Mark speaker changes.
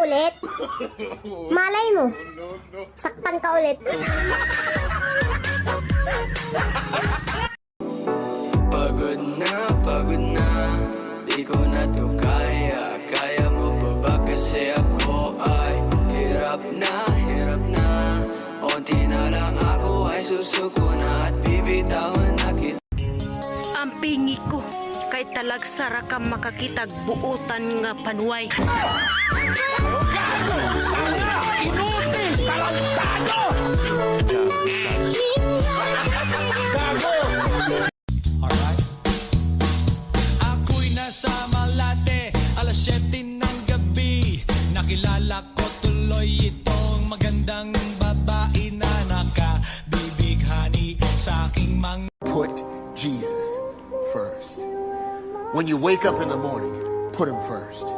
Speaker 1: ulit. Malay mo, saktan ka ulit.
Speaker 2: Pagod na, di ko na to kaya. Kaya mo pa ba kasi ako ay hirap na. Unti na lang ako ay susuko na at bibitawan na kita.
Speaker 3: Ang pingi ko, kay talagsara ka makakitag buutan nga panuway.
Speaker 4: Inutin! Talampado! Gago!
Speaker 5: Alright. Ako'y nasa Malate, alas 7 ng gabi. Nakilala ko tuloy itong magandang babae na nakabibighani sa aking mga...
Speaker 6: Put Jesus first. When you wake up in the morning, put him first.